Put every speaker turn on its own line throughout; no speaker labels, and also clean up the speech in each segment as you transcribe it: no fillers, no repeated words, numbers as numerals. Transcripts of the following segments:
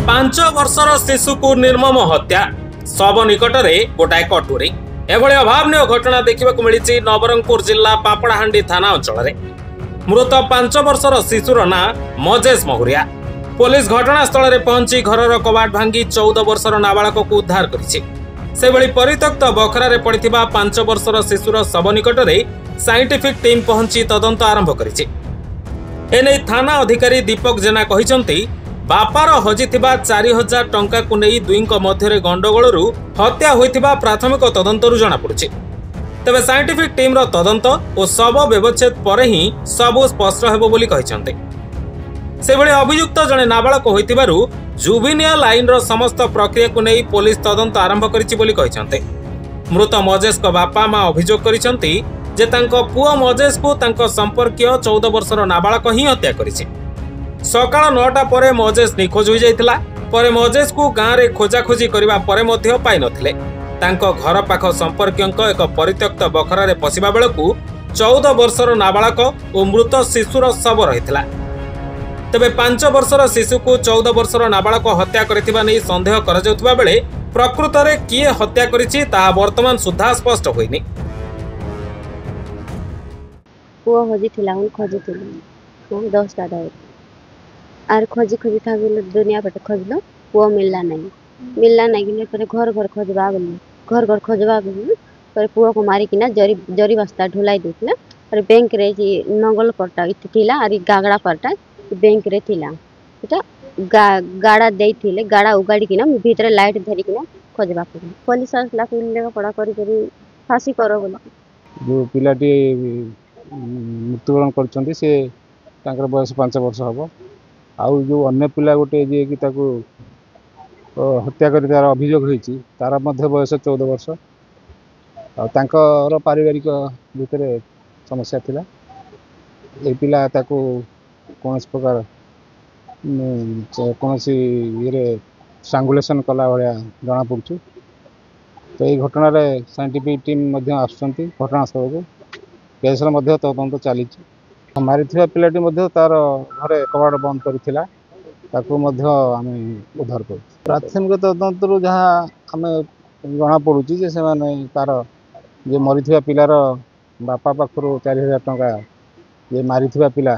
5 वर्षर शिशु को निर्मम हत्या शव निकटरे गोटाए कटोरी एभली अभावनीय घटना देखा मिली नवरंगपुर जिला पापड़ाहांडी थाना अंचल मृत 5 वर्षर शिशुर ना मजेश महुरिया। पुलिस घटनास्थल में पहुंची घर कबाट भांगी 14 वर्षर नाबालक को उद्धार करिछि। सेभली परित्यक्त बखरा पड़िथिबा 5 वर्षर शिशुर शव निकटरे साइंटिफिक टीम पहुंची तदंत आरंभ करिछि। एने थाना अधिकारी दीपक जेना कहिसंती बापार हजिथिबा 4000 टंका को नहीं दुईक मध्य गंडगोलरू हत्या होइथिबा प्राथमिक तदंतरू जना पड़ुछि। तेबे साइंटिफिक टीम रो तदंत और शव व्यवच्छेद पर ही सब स्पष्ट हेबो बोली कहिसंती। सेभली अभियुक्त जने नाबालक होइथिबारु जुवेनियल आईन रो समस्त प्रक्रिया को नहीं पुलिस तदंत आरंभ करिछि बोली कहिसंती। मृत मजेश को बापा मां अभियोग करिसंती जे तांको पुओ मजेश को तांको संपर्कीय 14 वर्षर नाबालक ही हत्या करिछि। सकाळ 9टा परे मजेश निखोज हो जाइतिला। परे मजेश को गाँव रे खोजाखोजी करिबा परे मध्य पाइ नथिले। तांको घर पाख संपर्कीयक एक परित्यक्त बखरा रे पसिबा बेलकू 14 वर्षर नाबालक और मृत शिशुर शव रहितिला। तेबे 5 वर्षर शिशु को 14 वर्षर नाबालक हत्या करिथिबा नै संदेह करा जाउतबा बेले प्रकृत रे किए हत्या करिछि ता वर्तमान सुद्धा स्पष्ट होइनी।
पुओ हजिथिला उन खोजिथिला 10टा दाई आर खोजी खोजी था दुनिया पटे खोजलो पुओ मिलला नहीं कि घर घर खोजबा बोली पर पुओ को मारी किना जरी बस्ता ढुलाई देथिला। और बैंक रे नंगल परटा इति थिला आर गागड़ा परटा बैंक रे थिला एटा गाड़ा देथिले गाड़ा उगाड़ी किना भीतर लाइट धरी किना खोजबा पड़े। पुलिस आसला पिले पड़ा करी फांसी करो बोली
जो पिलाटी मृत्युवरण करछंती से तांकर बयस 5 वर्ष हबो। आउ जो अन्य पिला गोटे जे कि ताको हत्या कर तार अभियोग होईची तार मध्य बयस 14 वर्ष। आ तांकर पारिवारिक भितरे समस्या थिला। ए पिला ताको कोनस प्रकार कोनसी ये स्ट्रांगुलेशन कला भलिया जना पड़छु। तो ये घटना रे साइंटिफिक टीम मध्य आसुचंती घटनास्थल को केस मध्य तदंत चली मारिथिबा पिलाटी मध्य तार घरे कबाड़ बंद करिथिला ताको मध्य आमे उद्धार कर प्राथमिक तदंतरू जहाँ आमे जना पड़ुची जे से माने तार जे मरिथिबा पिलार बापा पाखरु 4000 टंका जे मारिथिबा पिला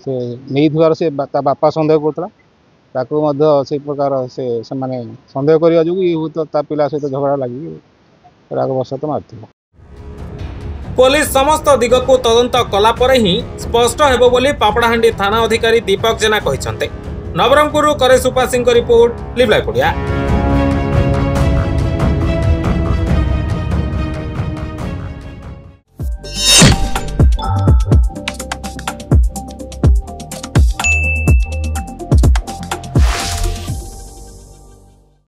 से नेइथिबार से ता बापा संदेह करतला ताको मध्य से प्रकार से माने संदेह करिया जो ये तो ता पिला सहित झगड़ा लगी रागवशत मारथिबा।
पुलिस समस्त दिग को तदंत कला पर ही स्पष्ट हेबो बोली पापड़ाहांडी थाना अधिकारी दीपक जेना कहिसंते। नवरंगपुर करे Supa Singh report live live Odia.